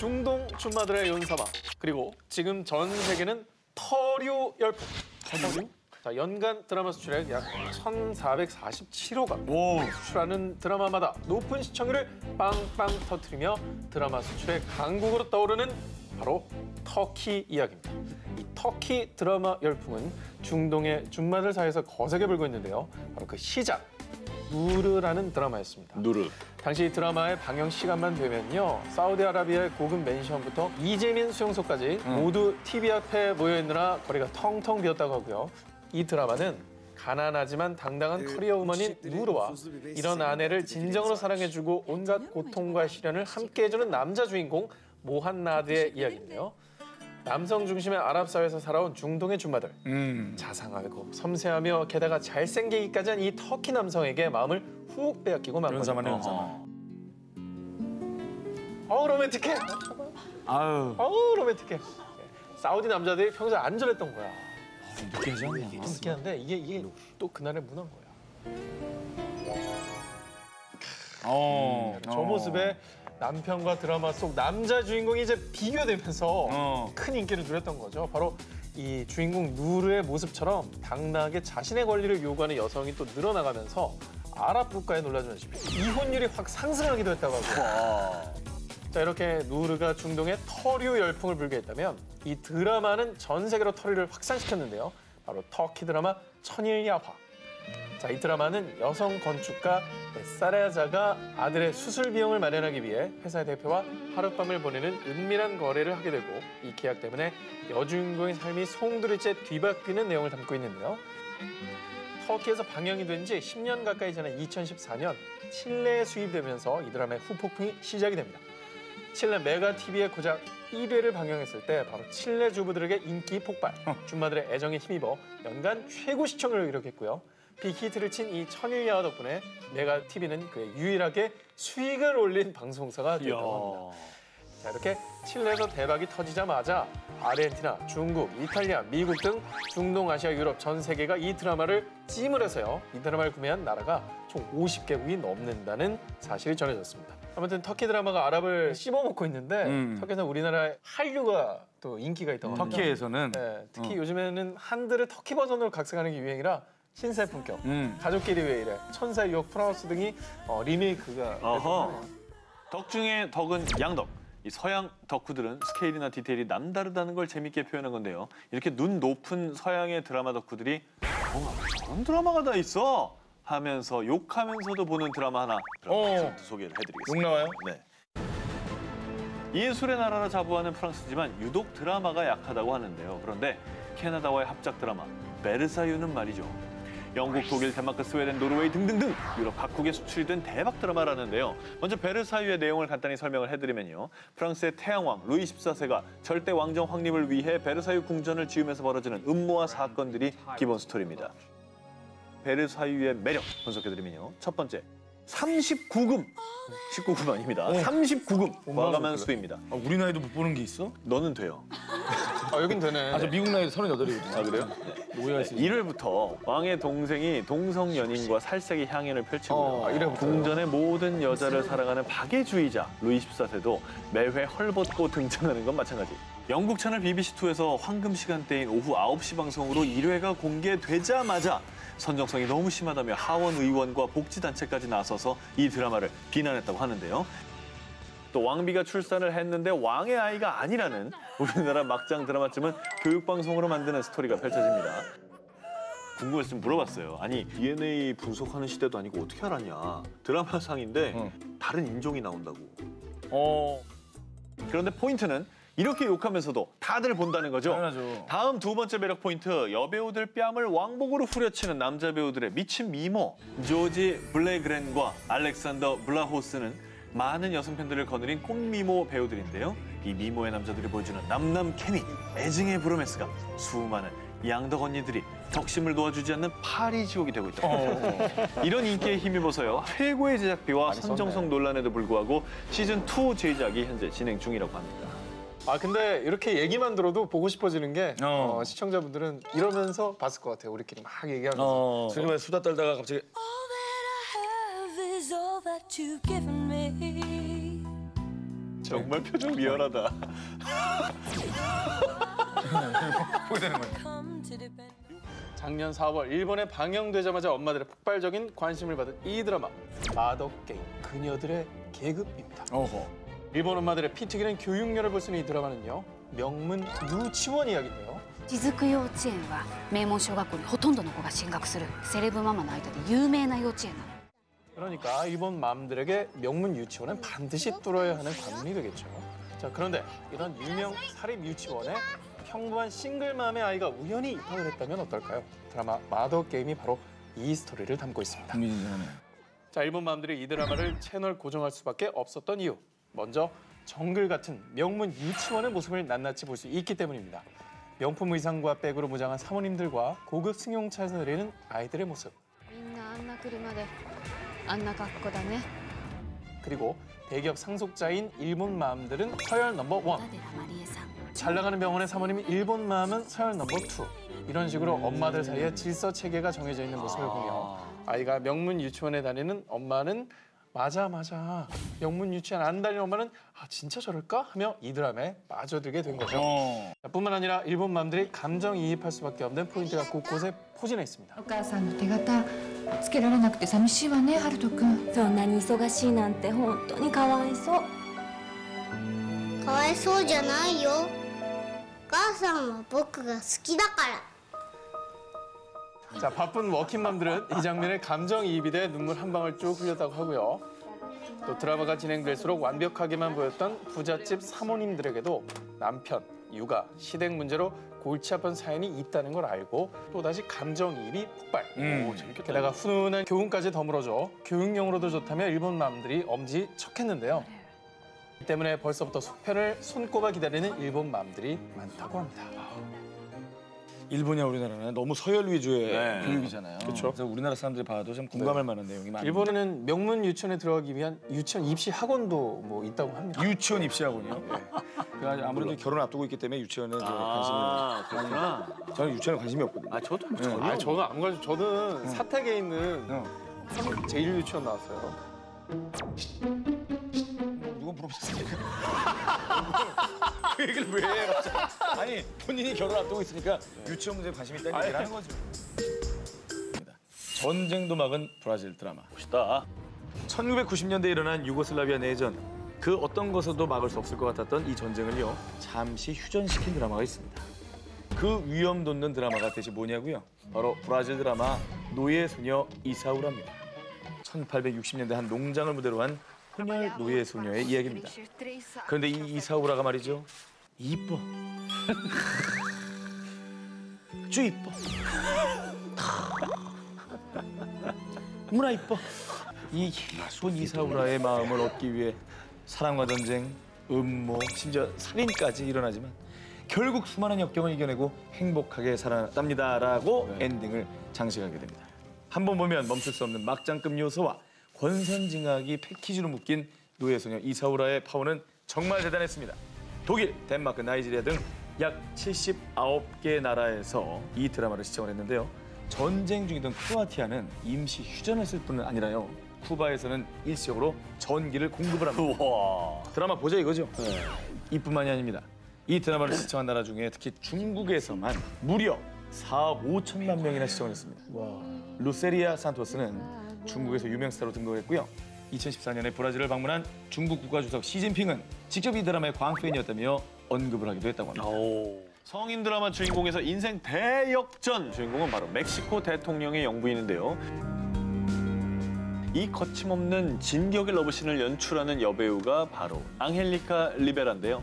중동 춘마들의 윤사마 그리고 지금 전 세계는 터류 열풍. 터류? 자, 연간 드라마 수출액 약 1,447억원 수출하는 드라마마다 높은 시청률을 빵빵 터뜨리며 드라마 수출의 강국으로 떠오르는 바로 터키 이야기입니다. 이 터키 드라마 열풍은 중동의 춘마들 사이에서 거세게 불고 있는데요. 바로 그 시작, 누르라는 드라마였습니다. 누르. 당시 드라마의 방영 시간만 되면요. 사우디아라비아의 고급 맨션부터 이재민 수용소까지 모두 TV 앞에 모여있느라 거리가 텅텅 비었다고 하고요. 이 드라마는 가난하지만 당당한 커리어 우먼인 누르와 이런 아내를 진정으로 사랑해주고 온갖 고통과 시련을 함께해주는 남자 주인공 모한나드의 이야기인데요. 남성 중심의 아랍 사회에서 살아온 중동의 춘마들. 자상하고 섬세하며 게다가 잘생기기까지 한 이 터키 남성에게 마음을 훅 빼앗기고 만 거죠. 어우 로맨틱해. 어우 로맨틱해. 사우디 남자들이 평소에 안절했던 거야. 느끼하지 않냐? 느끼한데 이게 또 그날의 문화인 거야. 저 모습에 남편과 드라마 속 남자 주인공이 이제 비교되면서 큰 인기를 누렸던 거죠. 바로 이 주인공 누르의 모습처럼 당당하게 자신의 권리를 요구하는 여성이 또 늘어나가면서 아랍 국가에 놀라주는 이혼율이 확 상승하기도 했다고 하고. 자, 이렇게 누르가 중동에 터류 열풍을 불게 했다면 이 드라마는 전 세계로 터류를 확산시켰는데요. 바로 터키 드라마 천일야화. 자, 이 드라마는 여성 건축가 사라야자가 아들의 수술 비용을 마련하기 위해 회사의 대표와 하룻밤을 보내는 은밀한 거래를 하게 되고 이 계약 때문에 여주인공의 삶이 송두리째 뒤바뀌는 내용을 담고 있는데요. 터키에서 방영이 된 지 10년 가까이 지난 2014년 칠레에 수입되면서 이 드라마의 후폭풍이 시작이 됩니다. 칠레 메가TV에 고작 1회를 방영했을 때 바로 칠레 주부들에게 인기 폭발, 춘마들의 애정에 힘입어 연간 최고 시청률을 기록했고요. 빅히트를 친 이 천일야화 덕분에 메가TV는 그의 유일하게 수익을 올린 방송사가 되었다고 합니다. 자, 이렇게 칠레에서 대박이 터지자마자 아르헨티나, 중국, 이탈리아, 미국 등 중동, 아시아, 유럽 전 세계가 이 드라마를 찜을 해서요. 이 드라마를 구매한 나라가 총 50개국이 넘는다는 사실이 전해졌습니다. 아무튼 터키 드라마가 아랍을 씹어먹고 있는데 터키에서 우리나라의 한류가 또 인기가 있다고 합니다. 터키에서는? 네, 특히 요즘에는 한들을 터키 버전으로 각색하는 게 유행이라 신세 품격, 가족끼리 왜 이래, 천사의 유혹, 프라우스 등이 리메이크가 됐거든요. 덕 중에 덕은 양덕. 이 서양 덕후들은 스케일이나 디테일이 남다르다는 걸 재밌게 표현한 건데요. 이렇게 눈 높은 서양의 드라마 덕후들이 저런 드라마가 다 있어 하면서 욕하면서도 보는 드라마 하나 소개를 해드리겠습니다. 욕 나와요? 네. 예술의 나라라 자부하는 프랑스지만 유독 드라마가 약하다고 하는데요. 그런데 캐나다와의 합작 드라마 베르사유는 말이죠. 영국, 독일, 덴마크, 스웨덴, 노르웨이 등등등 유럽 각국에 수출이 된 대박 드라마라는데요. 먼저 베르사유의 내용을 간단히 설명을 해드리면요. 프랑스의 태양왕 루이 14세가 절대 왕정 확립을 위해 베르사유 궁전을 지으면서 벌어지는 음모와 사건들이 기본 스토리입니다. 베르사유의 매력 분석해드리면요. 첫 번째, 39금. 19금 아닙니다. 39금 과감한 수입니다. 우리 나이도 못 보는 게 있어? 너는 돼요. 여긴 되네. 저 미국 나이도 38이거든요. 아, 그래요? 네. 오해할 수 있어. 1회부터 왕의 동생이 동성 연인과 살색의 향연을 펼치고요. 궁전의 모든 여자를 사랑하는 박애주의자 루이 14세도 매회 헐벗고 등장하는 건 마찬가지. 영국 채널 BBC2에서 황금 시간대인 오후 9시 방송으로 1회가 공개되자마자 선정성이 너무 심하다며 하원 의원과 복지단체까지 나서서 이 드라마를 비난했다고 하는데요. 또 왕비가 출산을 했는데 왕의 아이가 아니라는 우리나라 막장 드라마쯤은 교육방송으로 만드는 스토리가 펼쳐집니다. 궁금해서 좀 물어봤어요. 아니 DNA 분석하는 시대도 아니고 어떻게 알았냐. 드라마상인데 다른 인종이 나온다고. 그런데 포인트는 이렇게 욕하면서도 다들 본다는 거죠. 당연하죠. 다음 두 번째 매력 포인트, 여배우들 뺨을 왕복으로 후려치는 남자 배우들의 미친 미모. 조지 블레그렌과 알렉산더 블라호스는 많은 여성 팬들을 거느린 꽃미모 배우들인데요. 이 미모의 남자들이 보여주는 남남 케미, 애증의 브로맨스가 수많은 양덕 언니들이 덕심을 놓아주지 않는 파리 지옥이 되고 있다. 이런 인기에 힘입어서요. 최고의 제작비와 선정성 논란에도 불구하고 시즌2 제작이 현재 진행 중이라고 합니다. 아 근데 이렇게 얘기만 들어도 보고 싶어지는 게 시청자분들은 이러면서 봤을 것 같아요. 우리끼리 막 얘기하면서. 지금에 수다 떨다가 갑자기 All that I have is all that you've given me. 정말 표정 미안하다. 보게 되는 거야. 작년 4월 일본에 방영되자마자 엄마들의 폭발적인 관심을 받은 이 드라마 마더게임 그녀들의 계급입니다. 어허. 일본 엄마들의 피 튀기는 교육열을 볼 수 있는 이 드라마는요. 명문 유치원 이야기인데요. 雫幼稚園は名門小学校にほとんどの子が進学するセレブママの間で有名な幼稚園なの。 그러니까 일본 맘들에게 명문 유치원은 반드시 뚫어야 하는 관문이 되겠죠. 자, 그런데 이런 유명 사립 유치원에 평범한 싱글맘의 아이가 우연히 입학을 했다면 어떨까요? 드라마 마더게임이 바로 이 스토리를 담고 있습니다. 흥미진진하네. 자, 일본 맘들이 이 드라마를 채널 고정할 수밖에 없었던 이유. 먼저 정글 같은 명문 유치원의 모습을 낱낱이 볼 수 있기 때문입니다. 명품 의상과 백으로 무장한 사모님들과 고급 승용차에서 내리는 아이들의 모습. みんなあんな車であんな格好だね。 그리고 대기업 상속자인 일본 맘들은 서열 넘버 원. 田寺マリエさん。 잘 나가는 병원의 사모님인 일본 맘은 서열 넘버 투. 이런 식으로 엄마들 사이에 질서 체계가 정해져 있는 모습을 보며 아이가 명문 유치원에 다니는 엄마는 맞아 명문 유치원 안 다니는 엄마는 아 진짜 저럴까 하며 이 드라마에 빠져들게 된 거죠. 뿐만 아니라 일본 맘들이 감정이입할 수밖에 없는 포인트가 곳곳에 포진해 있습니다. お母さんの手形つけられなくて寂しいわね、ハルト君。そんなに忙しいなんて本当にかわいそう。かわいそうじゃないよ。お母さんは僕が好きだから。 자, 바쁜 워킹맘들은 이 장면에 감정이입이 돼 눈물 한 방울 쭉 흘렸다고 하고요. 또 드라마가 진행될수록 완벽하게만 보였던 부잣집 사모님들에게도 남편, 육아, 시댁 문제로 골치 아픈 사연이 있다는 걸 알고 또다시 감정이입이 폭발. 게다가 훈훈한 교훈까지 덤으로줘 교육용으로도 좋다며 일본 맘들이 엄지척했는데요. 이 때문에 벌써부터 속편을 손꼽아 기다리는 일본 맘들이 많다고 합니다. 일본이나 우리나라는 너무 서열 위주의 네. 교육이잖아요. 그래서 우리나라 사람들이 봐도 좀 공감할 만한 내용이 많아요. 일본에는 명문 유치원에 들어가기 위한 유치원 입시 학원도 뭐 있다고 합니다. 유치원 입시학원이요? 그러니까 아무래도 결혼 앞두고 있기 때문에 유치원에 이제 관심이 그렇구나. 저는 유치원에 관심이 없거든요. 아, 저도 아, 저는 안 가죠. 저는 사택에 있는 제1유치원 나왔어요. 누가 물어봤습니까? 그 얘기를 왜 해, 갑자기? 아니, 본인이 결혼 앞두고 있으니까 유치원 문제에 관심이 있다는 얘기를 하는 거죠. 전쟁도 막은 브라질 드라마. 멋있다. 1990년대에 일어난 유고슬라비아 내전. 그 어떤 것에도 막을 수 없을 것 같았던 이 전쟁을요, 잠시 휴전시킨 드라마가 있습니다. 그 위험 돋는 드라마가 대체 뭐냐고요? 바로 브라질 드라마 노예 소녀 이사우라입니다. 1860년대 한 농장을 무대로 한 혼혈 노예 소녀의 이야기입니다. 그런데 이 이사우라가 말이죠, 이뻐. 쭈 이뻐. 무나 이뻐. 이 예쁜 이사우라의 마음을 얻기 위해 사랑과 전쟁, 음모, 심지어 살인까지 일어나지만 결국 수많은 역경을 이겨내고 행복하게 살아났답니다라고 엔딩을 장식하게 됩니다. 한번 보면 멈출 수 없는 막장급 요소와 권선징악이 패키지로 묶인 노예소녀 이사우라의 파워는 정말 대단했습니다. 독일, 덴마크, 나이지리아 등 약 79개 나라에서 이 드라마를 시청을 했는데요. 전쟁 중이던 크로아티아는 임시 휴전을 했을 뿐은 아니라요. 쿠바에서는 일시적으로 전기를 공급을 합니다. 우와. 드라마 보자 이거죠? 이뿐만이 아닙니다. 이 드라마를 시청한 나라 중에 특히 중국에서만 무려 4억 5천만 명이나 시청을 했습니다. 루세리아 산토스는 중국에서 유명 스타로 등극했고요. 2014년에 브라질을 방문한 중국 국가주석 시진핑은 직접 이 드라마의 광팬이었다며 언급을 하기도 했다고 합니다. 성인 드라마 주인공에서 인생 대역전 주인공은 바로 멕시코 대통령의 영부인인데요. 이 거침없는 진격의 러브씬을 연출하는 여배우가 바로 앙헬리카 리베라인데요.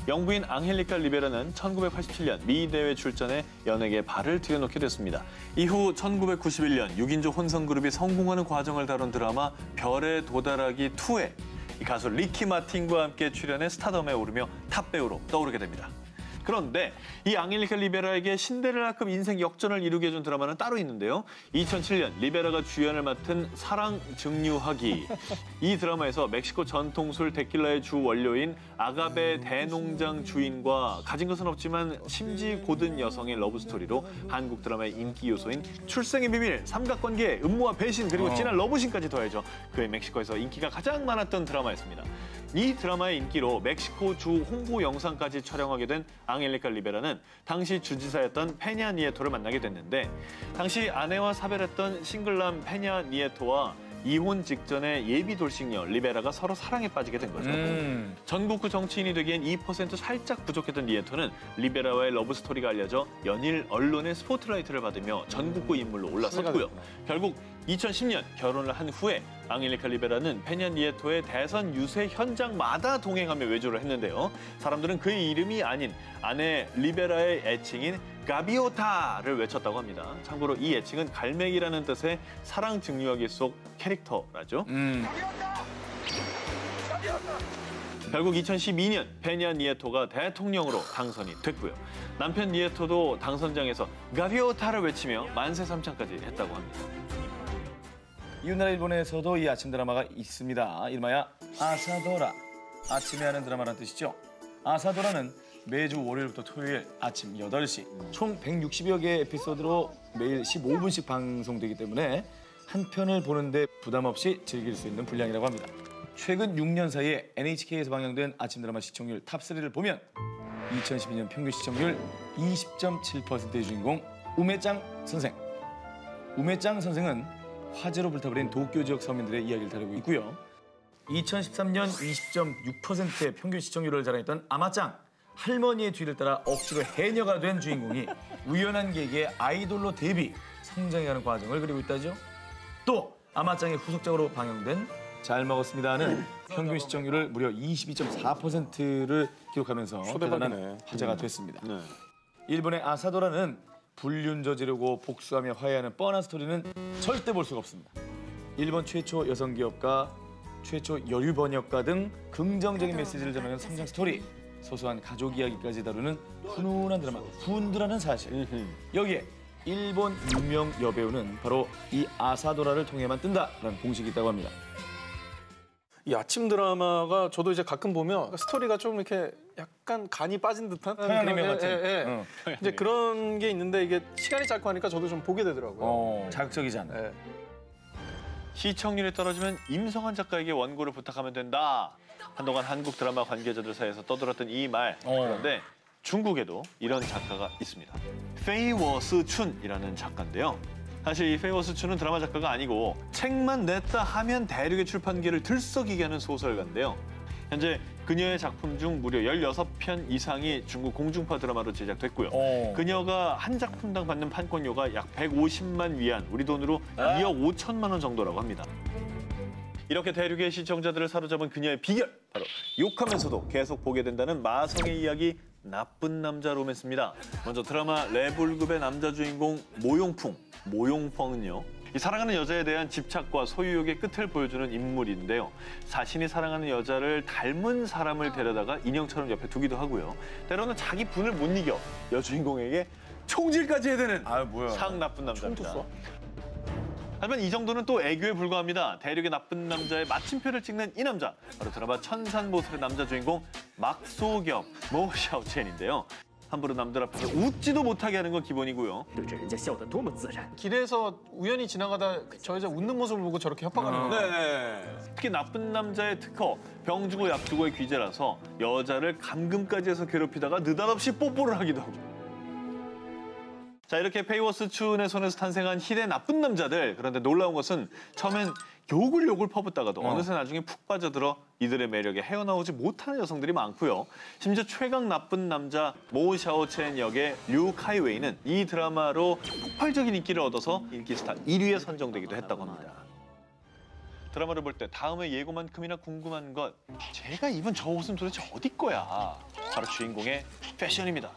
영부인 앙헬리카 리베라는 1987년 미 대회 출전에 연예계에 발을 들여놓게 됐습니다. 이후 1991년 6인조 혼성그룹이 성공하는 과정을 다룬 드라마 별에 도달하기 2에 가수 리키 마틴과 함께 출연해 스타덤에 오르며 탑배우로 떠오르게 됩니다. 그런데 이 앙헬리카 리베라에게 신데렐라급 인생 역전을 이루게 해준 드라마는 따로 있는데요. 2007년 리베라가 주연을 맡은 사랑 증류하기. 이 드라마에서 멕시코 전통술 데킬라의 주 원료인 아가베 대농장 주인과 가진 것은 없지만 심지 고든 여성의 러브스토리로 한국 드라마의 인기 요소인 출생의 비밀, 삼각관계, 음모와 배신 그리고 진한 러브신까지 더해져 그의 멕시코에서 인기가 가장 많았던 드라마였습니다. 이 드라마의 인기로 멕시코 주 홍보 영상까지 촬영하게 된 앙헬리카 리베라는 당시 주지사였던 페냐 니에토를 만나게 됐는데 당시 아내와 사별했던 싱글남 페냐 니에토와 이혼 직전에 예비 돌싱녀 리베라가 서로 사랑에 빠지게 된 거죠. 전국구 정치인이 되기엔 2% 살짝 부족했던 니에토는 리베라와의 러브 스토리가 알려져 연일 언론의 스포트라이트를 받으며 전국구 인물로 올라섰고요. 결국 2010년 결혼을 한 후에 앙헬리카 리베라는 페냐 니에토의 대선 유세 현장마다 동행하며 외조를 했는데요. 사람들은 그의 이름이 아닌 아내 리베라의 애칭인 가비오타를 외쳤다고 합니다. 참고로 이 애칭은 갈매기라는 뜻의 사랑 증류하기 속 캐릭터라죠. 결국 2012년 페냐 니에토가 대통령으로 당선이 됐고요. 남편 니에토도 당선장에서 가비오타를 외치며 만세 삼창까지 했다고 합니다. 이웃나라 일본에서도 이 아침 드라마가 있습니다. 이름하여 아사도라. 아침에 하는 드라마라는 뜻이죠. 아사도라는 매주 월요일부터 토요일 아침 8시 총 160여 개의 에피소드로 매일 15분씩 방송되기 때문에 한 편을 보는데 부담 없이 즐길 수 있는 분량이라고 합니다. 최근 6년 사이에 NHK에서 방영된 아침 드라마 시청률 탑3를 보면 2012년 평균 시청률 20.7%의 주인공 우메짱 선생. 우메짱 선생은 화재로 불타버린 도쿄 지역 서민들의 이야기를 다루고 있고요. 2013년 20.6%의 평균 시청률을 자랑했던 아마짱. 할머니의 뒤를 따라 억지로 해녀가 된 주인공이 우연한 계기에 아이돌로 데뷔, 성장해가는 과정을 그리고 있다죠. 또 아마짱의 후속작으로 방영된 잘 먹었습니다는 평균 시청률을 무려 22.4%를 기록하면서 대단한 화제가 됐습니다. 일본의 아사도라는 불륜 저지르고 복수하며 화해하는 뻔한 스토리는 절대 볼 수가 없습니다. 일본 최초 여성 기업가, 최초 여류 번역가 등 긍정적인 메시지를 전하는 성장 스토리, 소소한 가족 이야기까지 다루는 훈훈한 드라마 훈드라는 사실. 여기에 일본 유명 여배우는 바로 이 아사도라를 통해만 뜬다라는 공식이 있다고 합니다. 이 아침 드라마가 저도 이제 가끔 보면 스토리가 좀 이렇게 약간 간이 빠진 듯한 평양냉면 그런, 같은. 이제 그런 게 있는데 이게 시간이 짧고 하니까 저도 좀 보게 되더라고요. 자극적이지 않아요. 예. 시청률이 떨어지면 임성환 작가에게 원고를 부탁하면 된다. 한동안 한국 드라마 관계자들 사이에서 떠들었던 이 말. 그런데 중국에도 이런 작가가 있습니다. 페이워스 춘이라는 작가인데요. 사실 이 페이워스 춘은 드라마 작가가 아니고 책만 냈다 하면 대륙의 출판계를 들썩이게 하는 소설가인데요. 현재 그녀의 작품 중 무려 16편 이상이 중국 공중파 드라마로 제작됐고요. 그녀가 한 작품당 받는 판권료가 약 150만 위안, 우리 돈으로 2억 5천만 원 정도라고 합니다. 이렇게 대륙의 시청자들을 사로잡은 그녀의 비결, 바로 욕하면서도 계속 보게 된다는 마성의 이야기, 나쁜 남자 로맨스입니다. 먼저 드라마 레볼급의 남자 주인공 모용펑은요. 이 사랑하는 여자에 대한 집착과 소유욕의 끝을 보여주는 인물인데요. 자신이 사랑하는 여자를 닮은 사람을 데려다가 인형처럼 옆에 두기도 하고요. 때로는 자기 분을 못 이겨 여주인공에게 총질까지 해대는 상 나쁜 남자입니다. 하지만 이 정도는 또 애교에 불과합니다. 대륙의 나쁜 남자의 마침표를 찍는 이 남자, 바로 드라마 천산보슬의 남자 주인공 막소겸 모샤오첸인데요. 함부로 남들 앞에서 웃지도 못하게 하는 건 기본이고요. 길에서 우연히 지나가다 저 여자 웃는 모습을 보고 저렇게 협박하는 거예요. 특히 나쁜 남자의 특허, 병 주고 약 주고의 귀재라서 여자를 감금까지 해서 괴롭히다가 느닷없이 뽀뽀를 하기도 하고. 자, 이렇게 페이워스 춘의 손에서 탄생한 힐의 나쁜 남자들. 그런데 놀라운 것은 처음엔 욕을 퍼붓다가도 어느새 나중에 푹 빠져들어 이들의 매력에 헤어나오지 못하는 여성들이 많고요. 심지어 최강 나쁜 남자 모 샤오첸 역의 류 카이웨이는 이 드라마로 폭발적인 인기를 얻어서 인기 스타 1위에 선정되기도 했다고 합니다. 드라마를 볼 때 다음의 예고만큼이나 궁금한 것, 제가 입은 저 옷은 도대체 어디 거야? 바로 주인공의 패션입니다.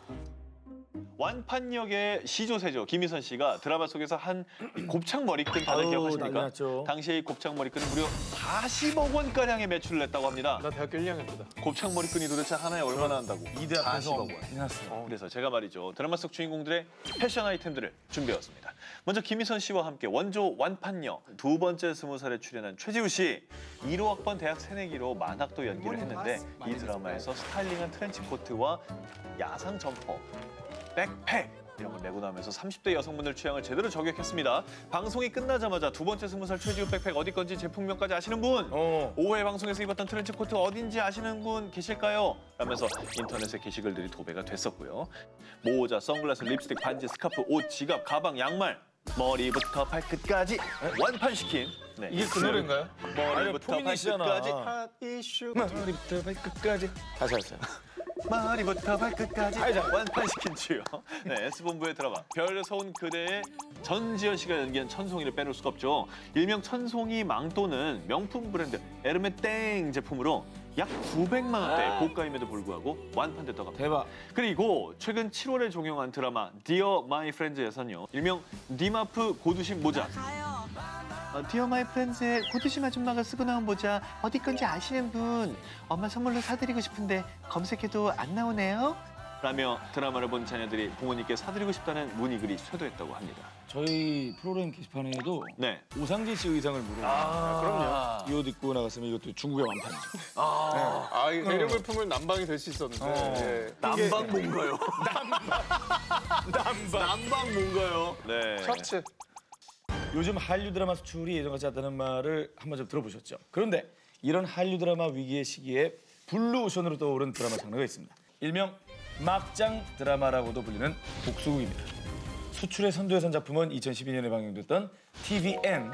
완판 역의 시조세조 김희선 씨가 드라마 속에서 한 곱창 머리끈 다들 기억하십니까? 당시에 이 곱창 머리끈은 무려 40억 원가량의 매출을 냈다고 합니다. 나 대학교 1학년 때다. 곱창 머리끈이 도대체 하나에 얼마나 한다고? 2대 앞에서 40억 원. 그래서 제가 말이죠. 드라마 속 주인공들의 패션 아이템들을 준비해왔습니다. 먼저 김희선 씨와 함께 원조 완판녀, 두 번째 20살에 출연한 최지우 씨, 1호 학번 대학 새내기로 만학도 연기를 했는데 이 드라마에서 스타일링한 트렌치코트와 야상 점퍼, 백팩, 이런 걸 내고 나면서 30대 여성분들 취향을 제대로 저격했습니다. 방송이 끝나자마자 두 번째 20살 최지우 백팩 어디 건지 제품명까지 아시는 분? 5회 방송에서 입었던 트렌치 코트 어딘지 아시는 분 계실까요? 라면서 인터넷에 게시글들이 도배가 됐었고요. 모자, 선글라스, 립스틱, 반지, 스카프, 옷, 지갑, 가방, 양말 머리부터 발끝까지 완판시킨 네. 이게 그 노래인가요? 머리부터 발끝까지 핫 이슈. 머리부터 발끝까지 다시 하세요. 머리부터 발끝까지 완판시킨 주요. 네, S본부의 드라마 별서운 그대의 전지현 씨가 연기한 천송이를 빼놓을 수가 없죠. 일명 천송이 망토는 명품 브랜드 에르메 땡 제품으로 약 900만 원대 고가임에도 불구하고 완판됐다고 합니다. 대박. 그리고 최근 7월에 종영한 드라마 Dear My Friends에서는요. 일명 니마프 고두심 모자. 디어 마이 프렌즈의 고두심 아줌마가 쓰고 나온 모자 어디 건지 아시는 분? 엄마 선물로 사드리고 싶은데 검색해도 안 나오네요? 라며 드라마를 본 자녀들이 부모님께 사드리고 싶다는 문의글이 쇄도했다고 합니다. 저희 프로그램 게시판에도 네. 오상진 씨 의상을 물어보고 그럼요. 이 옷 입고 나갔으면 이것도 중국의 완판이죠. 아, 이 대륙을품은 난방이 될 수 있었는데. 예. 남방 뭔가요? 남방 뭔가요? 네. 셔츠. 요즘 한류 드라마 수출이 예전 같지 않다는 말을 한 번 좀 들어보셨죠? 그런데 이런 한류 드라마 위기의 시기에 블루오션으로 떠오른 드라마 장르가 있습니다. 일명 막장 드라마라고도 불리는 복수극입니다. 수출의 선두에 선 작품은 2012년에 방영됐던 TVN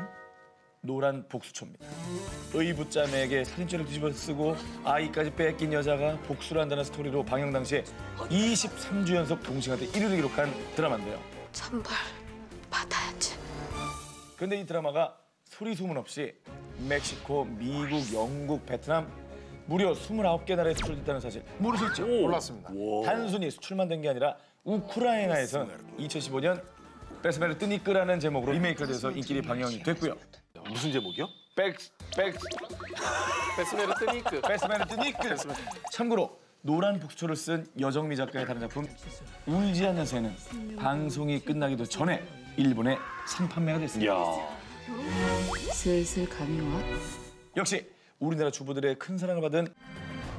노란 복수초입니다. 의붓자매에게 살인죄를 뒤집어 쓰고 아이까지 뺏긴 여자가 복수를 한다는 스토리로 방영 당시에 23주 연속 동시간대 1위를 기록한 드라마인데요. 천벌 받아야지. 그런데 이 드라마가 소리 소문 없이 멕시코, 미국, 영국, 베트남 무려 29개 나라에 수출됐다는 사실 모르셨죠? 몰랐습니다. 단순히 수출만 된 게 아니라 우크라이나에선 2015년 베스메르 뜨니끄라는 제목으로 리메이크가 돼서 인기리 방영이 됐고요. 무슨 제목이요? 베스메르 뜨니크. 베스메르 뜨니끄. 참고로 노란 복수초를 쓴 여정미 작가의 다른 작품 울지 않는 새는 방송이 끝나기도 전에 일본에 선판매가 됐습니다. 슬슬 감이 와. 역시 우리나라 주부들의 큰 사랑을 받은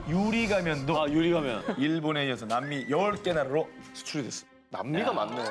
유리가면도 유리가면. 일본에 이어서 남미 10개 나라로 수출이 됐습니다. 남미가 많네요.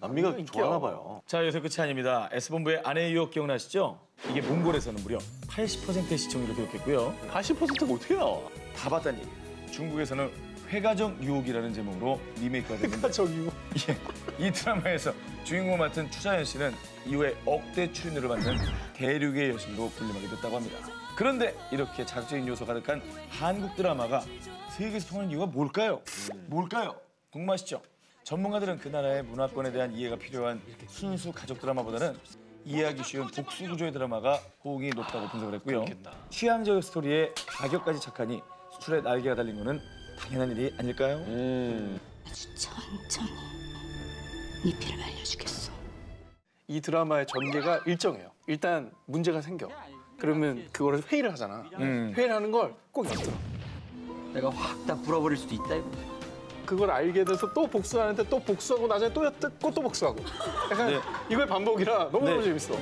남미가 좋아하나 봐요. 자, 여기서 끝이 아닙니다. S본부의 아내의 유혹 기억나시죠? 이게 몽골에서는 무려 80%의 시청률을 기록했고요. 80%가 어떻게 나와? 다 봤다는 얘기. 중국에서는 회가정 유혹이라는 제목으로 리메이크가 됐는데 회가정 유혹. 예, 이 드라마에서 주인공을 맡은 추자연 씨는 이후에 억대 출연료를 받는 대륙의 여신으로 불림하게 됐다고 합니다. 그런데 이렇게 자극적인 요소 가득한 한국 드라마가 세계에서 통하는 이유가 뭘까요? 뭘까요? 궁금하시죠? 전문가들은 그 나라의 문화권에 대한 이해가 필요한 순수 가족 드라마보다는 이해하기 쉬운 복수 구조의 드라마가 호응이 높다고 분석을 했고요. 취향적 스토리에 가격까지 착하니 수출에 날개가 달린 거는 당연한 일이 아닐까요? 아주 천천히 네 피를 말려주겠어. 이 드라마의 전개가 일정해요. 일단 문제가 생겨. 그러면 그거를 회의를 하잖아. 회의를 하는 걸 꼭 엿들어. 내가 확 다 불어버릴 수도 있다 이거. 그걸 알게 돼서 또 복수하는데 또 복수하고 나중에 또 엿듣고 또 복수하고. 약간 네. 이걸 반복이라 너무너무 네. 재밌어.